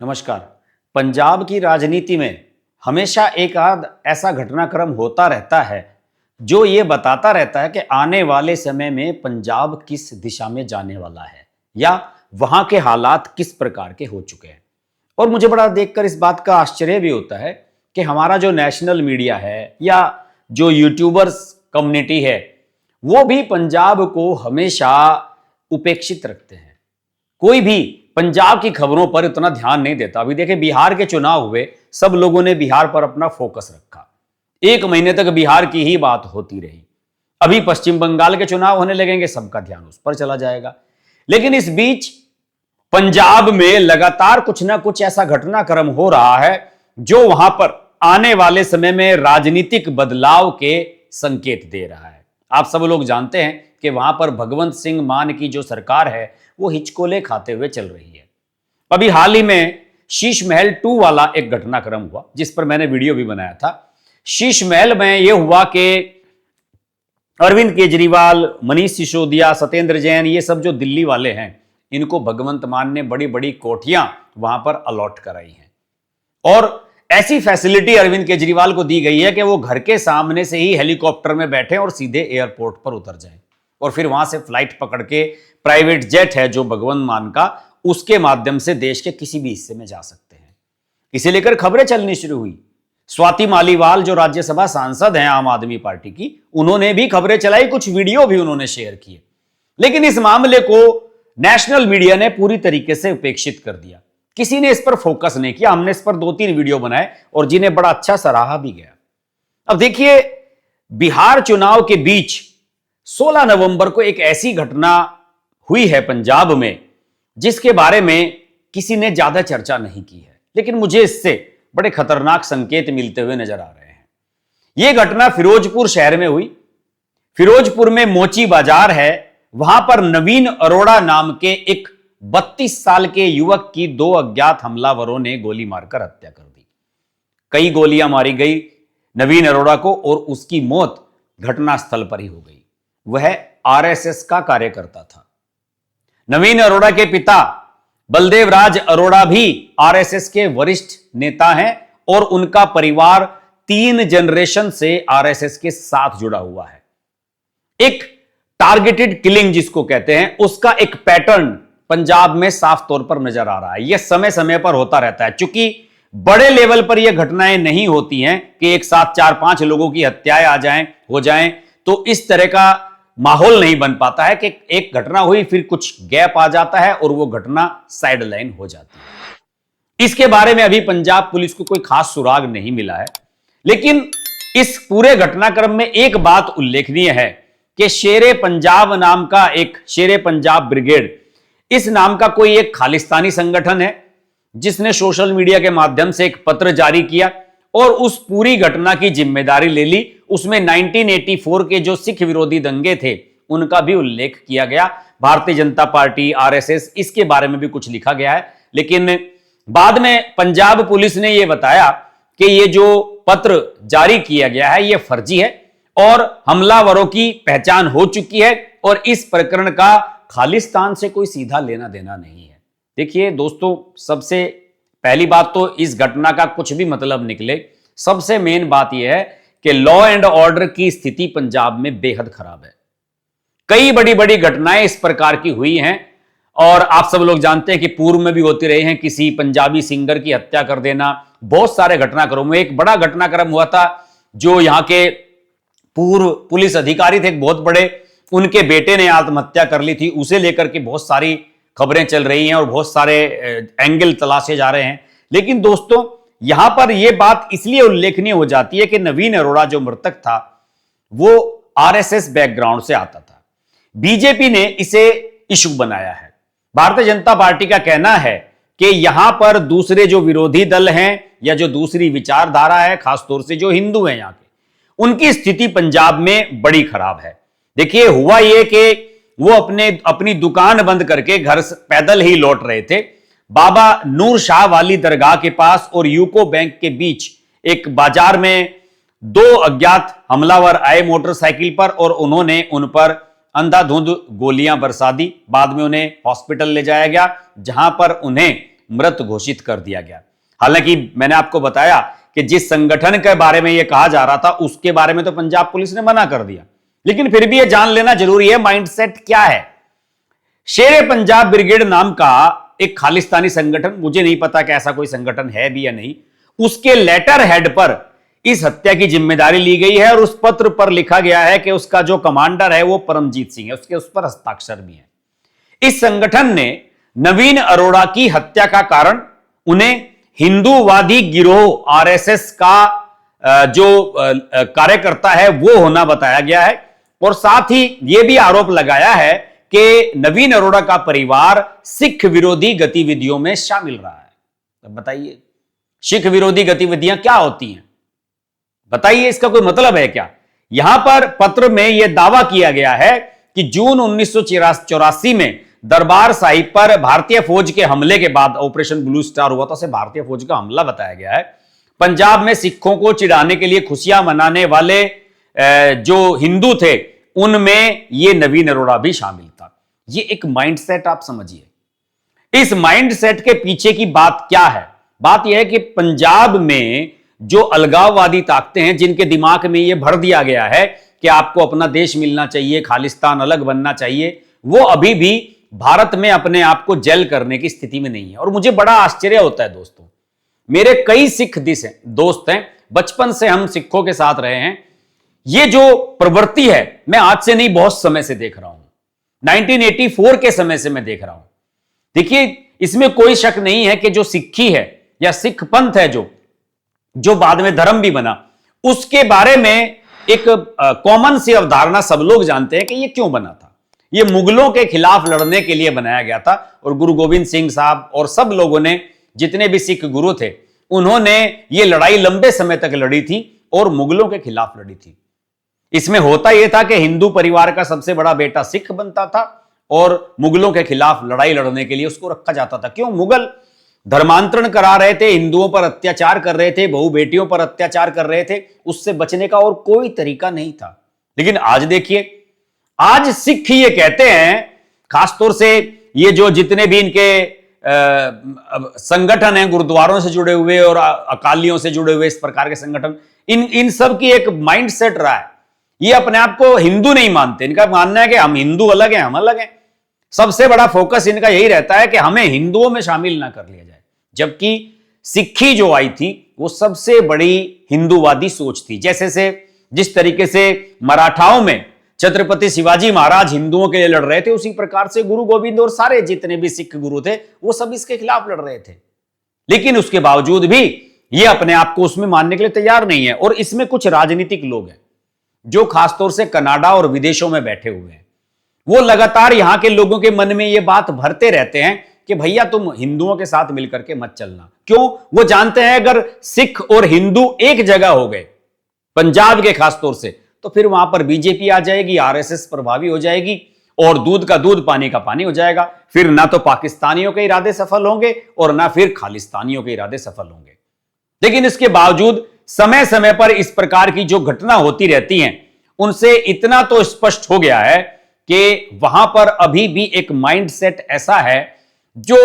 नमस्कार। पंजाब की राजनीति में हमेशा एक आध ऐसा घटनाक्रम होता रहता है जो ये बताता रहता है कि आने वाले समय में पंजाब किस दिशा में जाने वाला है या वहां के हालात किस प्रकार के हो चुके हैं। और मुझे बड़ा देखकर इस बात का आश्चर्य भी होता है कि हमारा जो नेशनल मीडिया है या जो यूट्यूबर्स कम्युनिटी है वो भी पंजाब को हमेशा उपेक्षित रखते हैं। कोई भी पंजाब की खबरों पर इतना ध्यान नहीं देता। अभी देखें, बिहार के चुनाव हुए, सब लोगों ने बिहार पर अपना फोकस रखा। एक महीने तक बिहार की ही बात होती रही। अभी पश्चिम बंगाल के चुनाव होने लगेंगे, सबका ध्यान उस पर चला जाएगा। लेकिन इस बीच पंजाब में लगातार कुछ ना कुछ ऐसा घटनाक्रम हो रहा है जो वहां पर आने वाले समय में राजनीतिक बदलाव के संकेत दे रहा है। आप सब लोग जानते हैं कि वहां पर भगवंत सिंह मान की जो सरकार है वो हिचकोले खाते हुए चल रही है। अभी हाल ही में शीश महल 2 वाला एक घटनाक्रम हुआ जिस पर मैंने वीडियो भी बनाया था। शीश महल में यह हुआ कि अरविंद केजरीवाल, मनीष सिसोदिया, सत्येंद्र जैन, ये सब जो दिल्ली वाले हैं, इनको भगवंत मान ने बड़ी बड़ी कोठियां वहां पर अलॉट कराई हैं। और ऐसी फैसिलिटी अरविंद केजरीवाल को दी गई है कि वो घर के सामने से ही हेलीकॉप्टर में बैठे और सीधे एयरपोर्ट पर उतर जाएं और फिर वहां से फ्लाइट पकड़ के प्राइवेट जेट है जो भगवंत मान का, उसके माध्यम से देश के किसी भी हिस्से में जा सकते हैं। इसे लेकर खबरें चलनी शुरू हुई। स्वाति मालीवाल जो राज्यसभा सांसद हैं आम आदमी पार्टी की, उन्होंने भी खबरें चलाई, कुछ वीडियो भी उन्होंने शेयर किए। लेकिन इस मामले को नेशनल मीडिया ने पूरी तरीके से उपेक्षित कर दिया। किसी ने इस पर फोकस नहीं किया। हमने इस पर 2-3 वीडियो बनाए और जिन्हें बड़ा अच्छा सराहा भी गया। अब देखिए, बिहार चुनाव के बीच 16 नवंबर को एक ऐसी घटना हुई है पंजाब में जिसके बारे में किसी ने ज्यादा चर्चा नहीं की है, लेकिन मुझे इससे बड़े खतरनाक संकेत मिलते हुए नजर आ रहे हैं। यह घटना फिरोजपुर शहर में हुई। फिरोजपुर में मोची बाजार है, वहां पर नवीन अरोड़ा नाम के एक 32 साल के युवक की 2 अज्ञात हमलावरों ने गोली मारकर हत्या कर दी। कई गोलियां मारी गई नवीन अरोड़ा को और उसकी मौत घटनास्थल पर ही हो गई। वह आरएसएस का कार्यकर्ता था। नवीन अरोड़ा के पिता बलदेव राज अरोड़ा भी आरएसएस के वरिष्ठ नेता हैं और उनका परिवार 3 जनरेशन से आरएसएस के साथ जुड़ा हुआ है। एक टारगेटेड किलिंग जिसको कहते हैं, उसका एक पैटर्न पंजाब में साफ तौर पर नजर आ रहा है। यह समय समय पर होता रहता है। चूंकि बड़े लेवल पर यह घटनाएं नहीं होती हैं कि एक साथ 4-5 लोगों की हत्याएं हो जाएं, तो इस तरह का माहौल नहीं बन पाता है कि एक घटना हुई फिर कुछ गैप आ जाता है और वो घटना साइडलाइन हो जाती है। इसके बारे में अभी पंजाब पुलिस को कोई खास सुराग नहीं मिला है। लेकिन इस पूरे घटनाक्रम में एक बात उल्लेखनीय है कि शेरे पंजाब नाम का एक शेरे पंजाब ब्रिगेड, इस नाम का कोई एक खालिस्तानी संगठन है जिसने सोशल मीडिया के माध्यम से एक पत्र जारी किया और उस पूरी घटना की जिम्मेदारी ले ली। उसमें 1984 के जो सिख विरोधी दंगे थे उनका भी उल्लेख किया गया। भारतीय जनता पार्टी, आरएसएस, इसके बारे में भी कुछ लिखा गया है। लेकिन बाद में पंजाब पुलिस ने यह बताया कि यह जो पत्र जारी किया गया है यह फर्जी है और हमलावरों की पहचान हो चुकी है और इस प्रकरण का खालिस्तान से कोई सीधा लेना देना नहीं है। देखिए दोस्तों, सबसे पहली बात तो इस घटना का कुछ भी मतलब निकले, सबसे मेन बात यह है कि लॉ एंड ऑर्डर की स्थिति पंजाब में बेहद खराब है। कई बड़ी बड़ी घटनाएं इस प्रकार की हुई हैं और आप सब लोग जानते हैं कि पूर्व में भी होती रही हैं। किसी पंजाबी सिंगर की हत्या कर देना, बहुत सारे घटनाक्रम में एक बड़ा घटनाक्रम हुआ था जो यहां के पूर्व पुलिस अधिकारी थे, एक बहुत बड़े, उनके बेटे ने आत्महत्या कर ली थी। उसे लेकर के बहुत सारी खबरें चल रही हैं और बहुत सारे एंगल तलाशे जा रहे हैं। लेकिन दोस्तों, यहां पर यह बात इसलिए उल्लेखनीय हो जाती है कि नवीन अरोड़ा जो मृतक था वो आरएसएस बैकग्राउंड से आता था। बीजेपी ने इसे इशू बनाया है। भारतीय जनता पार्टी का कहना है कि यहां पर दूसरे जो विरोधी दल हैं या जो दूसरी विचारधारा है, खासतौर से जो हिंदू हैं यहां के, उनकी स्थिति पंजाब में बड़ी खराब है। देखिए, हुआ यह कि वो अपनी दुकान बंद करके घर पैदल ही लौट रहे थे। बाबा नूर शाह वाली दरगाह के पास और यूको बैंक के बीच एक बाजार में 2 अज्ञात हमलावर आए मोटरसाइकिल पर और उन्होंने उन पर अंधाधुंध गोलियां बरसा दी। बाद में उन्हें हॉस्पिटल ले जाया गया जहां पर उन्हें मृत घोषित कर दिया गया। हालांकि मैंने आपको बताया कि जिस संगठन के बारे में यह कहा जा रहा था उसके बारे में तो पंजाब पुलिस ने मना कर दिया, लेकिन फिर भी यह जान लेना जरूरी है माइंडसेट क्या है। शेरे पंजाब ब्रिगेड नाम का एक खालिस्तानी संगठन, मुझे नहीं पता कि ऐसा कोई संगठन है भी या नहीं, उसके लेटर हेड पर इस हत्या की जिम्मेदारी ली गई है और उस पत्र पर लिखा गया है कि उसका जो कमांडर है वो परमजीत सिंह है, उसके उस पर हस्ताक्षर भी है। इस संगठन ने नवीन अरोड़ा की हत्या का कारण उन्हें हिंदूवादी गिरोह आरएसएस का जो कार्यकर्ता है वो होना बताया गया है और साथ ही यह भी आरोप लगाया है कि नवीन अरोड़ा का परिवार सिख विरोधी गतिविधियों में शामिल रहा है। तो बताइए सिख विरोधी गतिविधियां क्या होती हैं, बताइए इसका कोई मतलब है क्या? यहां पर पत्र में यह दावा किया गया है कि जून 1984 में दरबार साहिब पर भारतीय फौज के हमले के बाद ऑपरेशन ब्लू स्टार हुआ था, उसे भारतीय फौज का हमला बताया गया है। पंजाब में सिखों को चिढ़ाने के लिए खुशियां मनाने वाले जो हिंदू थे उनमें यह नवीन अरोड़ा भी शामिल था। यह एक माइंडसेट आप समझिए। इस माइंडसेट के पीछे की बात क्या है? बात यह है कि पंजाब में जो अलगाववादी ताकतें हैं जिनके दिमाग में यह भर दिया गया है कि आपको अपना देश मिलना चाहिए, खालिस्तान अलग बनना चाहिए, वो अभी भी भारत में अपने आप को जेल करने की स्थिति में नहीं है। और मुझे बड़ा आश्चर्य होता है दोस्तों, मेरे कई सिख दोस्त हैं, बचपन से हम सिखों के साथ रहे हैं। ये जो प्रवृत्ति है मैं आज से नहीं बहुत समय से देख रहा हूं, 1984 के समय से मैं देख रहा हूं। देखिए इसमें कोई शक नहीं है कि जो सिक्खी है या सिख पंथ है जो बाद में धर्म भी बना, उसके बारे में एक कॉमन सी अवधारणा सब लोग जानते हैं कि यह क्यों बना था। यह मुगलों के खिलाफ लड़ने के लिए बनाया गया था और गुरु गोविंद सिंह साहब और सब लोगों ने, जितने भी सिख गुरु थे, उन्होंने यह लड़ाई लंबे समय तक लड़ी थी और मुगलों के खिलाफ लड़ी थी। इसमें होता यह था कि हिंदू परिवार का सबसे बड़ा बेटा सिख बनता था और मुगलों के खिलाफ लड़ाई लड़ने के लिए उसको रखा जाता था। क्यों? मुगल धर्मांतरण करा रहे थे, हिंदुओं पर अत्याचार कर रहे थे, बहु बेटियों पर अत्याचार कर रहे थे, उससे बचने का और कोई तरीका नहीं था। लेकिन आज देखिए, आज सिख ये कहते हैं, खासतौर से ये जो जितने भी इनके संगठन हैं, गुरुद्वारों से जुड़े हुए और अकालियों से जुड़े हुए इस प्रकार के संगठन, इन सब की एक माइंडसेट रहा है। ये अपने आप को हिंदू नहीं मानते, इनका मानना है कि हम हिंदू अलग हैं, हम अलग हैं। सबसे बड़ा फोकस इनका यही रहता है कि हमें हिंदुओं में शामिल ना कर लिया जाए। जबकि सिक्खी जो आई थी वो सबसे बड़ी हिंदूवादी सोच थी। जैसे से जिस तरीके से मराठाओं में छत्रपति शिवाजी महाराज हिंदुओं के लिए लड़ रहे थे, उसी प्रकार से गुरु गोविंद और सारे जितने भी सिख गुरु थे वो सब इसके खिलाफ लड़ रहे थे। लेकिन उसके बावजूद भी ये अपने आप को उसमें मानने के लिए तैयार नहीं है। और इसमें कुछ राजनीतिक लोग हैं जो खासतौर से कनाडा और विदेशों में बैठे हुए हैं, वो लगातार यहां के लोगों के मन में ये बात भरते रहते हैं कि भैया तुम हिंदुओं के साथ मिलकर के मत चलना। क्यों? वो जानते हैं अगर सिख और हिंदू एक जगह हो गए पंजाब के खासतौर से, तो फिर वहां पर बीजेपी आ जाएगी, आरएसएस प्रभावी हो जाएगी और दूध का दूध पानी का पानी हो जाएगा। फिर ना तो पाकिस्तानियों के इरादे सफल होंगे और ना फिर खालिस्तानियों के इरादे सफल होंगे। लेकिन इसके बावजूद समय समय पर इस प्रकार की जो घटना होती रहती हैं, उनसे इतना तो स्पष्ट हो गया है कि वहां पर अभी भी एक माइंडसेट ऐसा है जो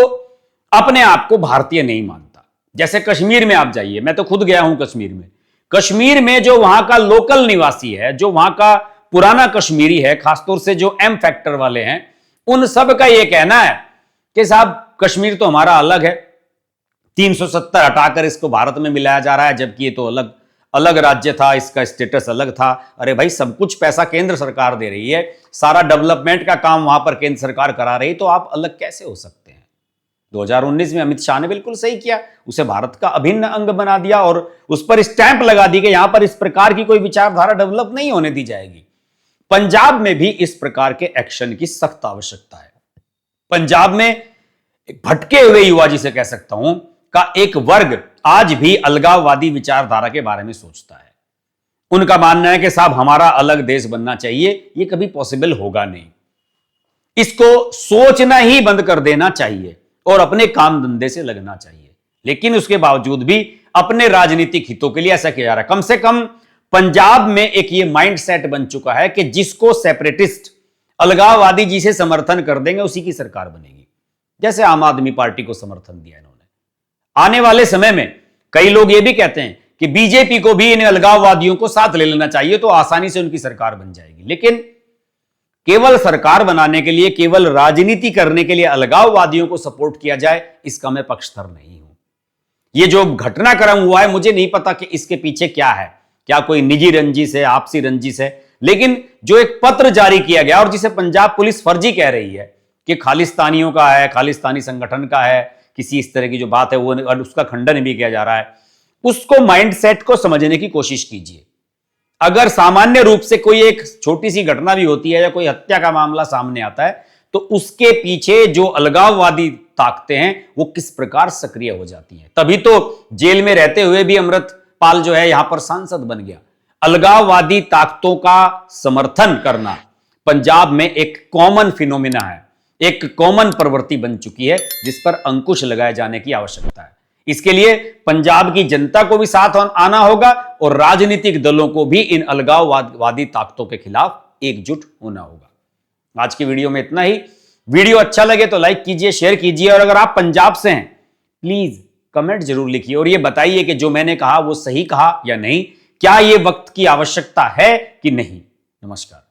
अपने आप को भारतीय नहीं मानता। जैसे कश्मीर में आप जाइए, मैं तो खुद गया हूं कश्मीर में। कश्मीर में जो वहां का लोकल निवासी है, जो वहां का पुराना कश्मीरी है, खासतौर से जो एम फैक्टर वाले हैं, उन सब का यह कहना है कि साहब कश्मीर तो हमारा अलग है, 370 हटाकर इसको भारत में मिलाया जा रहा है, जबकि ये तो अलग अलग राज्य था, इसका स्टेटस अलग था। अरे भाई, सब कुछ पैसा केंद्र सरकार दे रही है, सारा डेवलपमेंट का काम वहां पर केंद्र सरकार करा रही, तो आप अलग कैसे हो सकते हैं? 2019 में अमित शाह ने बिल्कुल सही किया, उसे भारत का अभिन्न अंग बना दिया और उस पर स्टैंप लगा दी कि यहां पर इस प्रकार की कोई विचारधारा डेवलप नहीं होने दी जाएगी। पंजाब में भी इस प्रकार के एक्शन की सख्त आवश्यकता है। पंजाब में भटके हुए युवा, जिसे कह सकता हूं, का एक वर्ग आज भी अलगाववादी विचारधारा के बारे में सोचता है। उनका मानना है कि साहब हमारा अलग देश बनना चाहिए, यह कभी पॉसिबल होगा नहीं। इसको सोचना ही बंद कर देना चाहिए और अपने काम धंधे से लगना चाहिए। लेकिन उसके बावजूद भी अपने राजनीतिक हितों के लिए ऐसा किया जा रहा है। कम से कम पंजाब में एक ये माइंडसेट बन चुका है कि जिसको सेपरेटिस्ट, अलगाववादी जिसे समर्थन कर देंगे उसी की सरकार बनेगी। जैसे आम आदमी पार्टी को समर्थन दिया इन्होंने। आने वाले समय में कई लोग यह भी कहते हैं कि बीजेपी को भी इन अलगाववादियों को साथ ले लेना चाहिए, तो आसानी से उनकी सरकार बन जाएगी। लेकिन केवल सरकार बनाने के लिए, केवल राजनीति करने के लिए अलगाववादियों को सपोर्ट किया जाए, इसका मैं पक्षधर नहीं हूं। यह जो घटनाक्रम हुआ है, मुझे नहीं पता कि इसके पीछे क्या है, क्या कोई निजी रंजिश है, आपसी रंजिश है, लेकिन जो एक पत्र जारी किया गया और जिसे पंजाब पुलिस फर्जी कह रही है कि खालिस्तानियों का है, खालिस्तानी संगठन का है, किसी इस तरह की जो बात है वो, उसका खंडन भी किया जा रहा है, उसको माइंडसेट को समझने की कोशिश कीजिए। अगर सामान्य रूप से कोई एक छोटी सी घटना भी होती है या कोई हत्या का मामला सामने आता है, तो उसके पीछे जो अलगाववादी ताकतें हैं वो किस प्रकार सक्रिय हो जाती हैं। तभी तो जेल में रहते हुए भी अमृतपाल जो है यहां पर सांसद बन गया। अलगाववादी ताकतों का समर्थन करना पंजाब में एक कॉमन फिनोमिना है, एक कॉमन प्रवृत्ति बन चुकी है, जिस पर अंकुश लगाए जाने की आवश्यकता है। इसके लिए पंजाब की जनता को भी साथ आना होगा और राजनीतिक दलों को भी इन अलगाववादी ताकतों के खिलाफ एकजुट होना होगा। आज की वीडियो में इतना ही। वीडियो अच्छा लगे तो लाइक कीजिए, शेयर कीजिए, और अगर आप पंजाब से हैं प्लीज कमेंट जरूर लिखिए और यह बताइए कि जो मैंने कहा वो सही कहा या नहीं, क्या यह वक्त की आवश्यकता है कि नहीं। नमस्कार।